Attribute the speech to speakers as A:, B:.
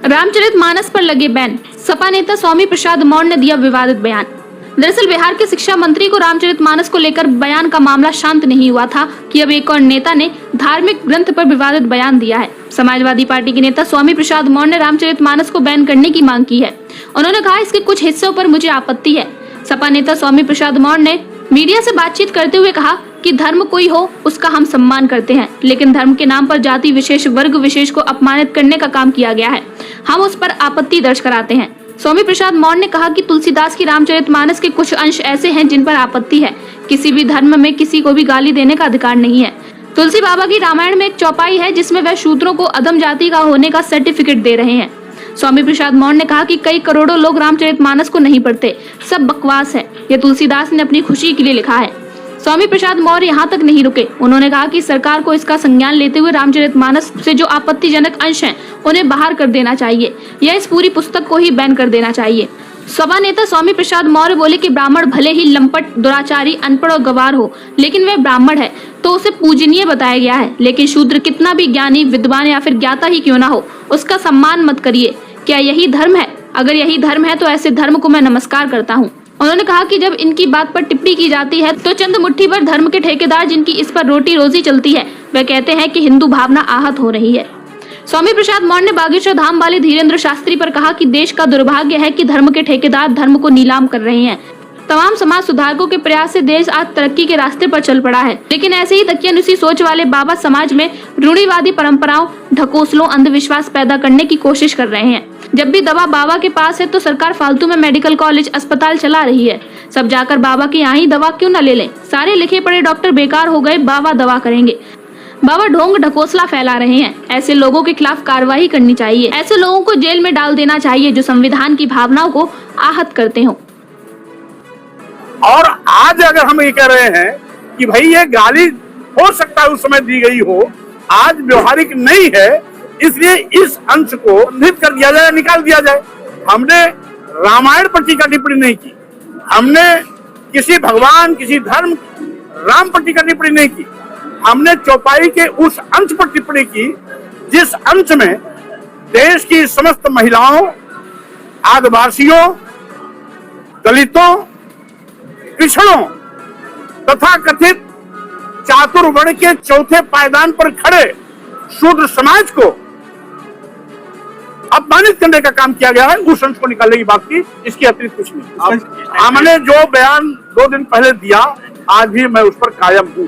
A: रामचरितमानस पर लगे बैन, सपा नेता स्वामी प्रसाद मौर्य ने दिया विवादित बयान। दरअसल बिहार के शिक्षा मंत्री को रामचरितमानस को लेकर बयान का मामला शांत नहीं हुआ था कि अब एक और नेता ने धार्मिक ग्रंथ पर विवादित बयान दिया है। समाजवादी पार्टी के नेता स्वामी प्रसाद मौर्य ने रामचरितमानस को बैन करने की मांग की है। उन्होंने कहा, इसके कुछ हिस्सों पर मुझे आपत्ति है। सपा नेता स्वामी प्रसाद मौर्य ने मीडिया से बातचीत करते हुए कहा कि धर्म कोई हो उसका हम सम्मान करते हैं, लेकिन धर्म के नाम पर जाति विशेष, वर्ग विशेष को अपमानित करने का काम किया गया है, हम उस पर आपत्ति दर्ज कराते हैं। स्वामी प्रसाद मौर्य ने कहा कि तुलसीदास की रामचरितमानस के कुछ अंश ऐसे हैं जिन पर आपत्ति है। किसी भी धर्म में किसी को भी गाली देने का अधिकार नहीं है। तुलसी बाबा की रामायण में एक चौपाई है जिसमें वह शूद्रों को अधम जाति का होने का सर्टिफिकेट दे रहे हैं। स्वामी प्रसाद मौर्य ने कहा कि कई करोड़ों लोग रामचरितमानस को नहीं पढ़ते, सब बकवास है, ये तुलसीदास ने अपनी खुशी के लिए लिखा है। स्वामी प्रसाद मौर्य यहाँ तक नहीं रुके। उन्होंने कहा कि सरकार को इसका संज्ञान लेते हुए रामचरितमानस से जो आपत्तिजनक अंश हैं उन्हें बाहर कर देना चाहिए या इस पूरी पुस्तक को ही बैन कर देना चाहिए। सपा नेता स्वामी प्रसाद मौर्य बोले कि ब्राह्मण भले ही लंपट, दुराचारी, अनपढ़ और गवार हो, लेकिन वह ब्राह्मण है तो उसे पूजनीय बताया गया है। लेकिन शूद्र कितना भी ज्ञानी, विद्वान या फिर ज्ञाता ही क्यों ना हो, उसका सम्मान मत करिए। क्या यही धर्म है? अगर यही धर्म है तो ऐसे धर्म को मैं नमस्कार करता हूँ। उन्होंने कहा कि जब इनकी बात पर टिप्पणी की जाती है तो चंद मुट्ठी भर धर्म के ठेकेदार जिनकी इस पर रोटी रोजी चलती है, वह कहते हैं कि हिंदू भावना आहत हो रही है। स्वामी प्रसाद मौर्य ने बागेश्वर धाम वाले धीरेन्द्र शास्त्री पर कहा कि देश का दुर्भाग्य है कि धर्म के ठेकेदार धर्म को नीलाम कर रहे हैं। तमाम समाज सुधारकों के प्रयास से देश आज तरक्की के रास्ते पर चल पड़ा है, लेकिन ऐसे ही तकियानुसी सोच वाले बाबा समाज में रूढ़िवादी परंपराओं, ढकोसलों, अंधविश्वास पैदा करने की कोशिश कर रहे हैं। जब भी दवा बाबा के पास है तो सरकार फालतू में मेडिकल कॉलेज, अस्पताल चला रही है। सब जाकर बाबा के यहाँ ही दवा क्यों न ले लें? सारे लिखे पढ़े डॉक्टर बेकार हो गए, बाबा दवा करेंगे। बाबा ढोंग ढकोसला फैला रहे हैं। ऐसे लोगों के खिलाफ कार्रवाई करनी चाहिए। ऐसे लोगों को जेल में डाल देना चाहिए जो संविधान की भावनाओं को आहत करते हो।
B: और आज अगर हम ये कह रहे हैं कि भाई ये गाली हो सकता है उस समय दी गई हो, आज व्यवहारिक नहीं है, इसलिए इस अंश को नित कर दिया जाए, निकाल दिया जाए। हमने रामायण पर टीका टिप्पणी नहीं की, हमने किसी भगवान, किसी धर्म, राम पर टीका टिप्पणी नहीं की। हमने चौपाई के उस अंश पर टिप्पणी की जिस अंश में देश की समस्त महिलाओं, आदिवासियों, दलितों, पिछड़ों तथा कथित चातुर्वर्ण के चौथे पायदान पर खड़े शूद्र समाज को अपमानित करने का काम किया गया है। उस अंश को निकालने की बात की, इसकी अतिरिक्त कुछ नहीं। हमने जो बयान 2 दिन पहले दिया, आज भी मैं उस पर कायम हूँ।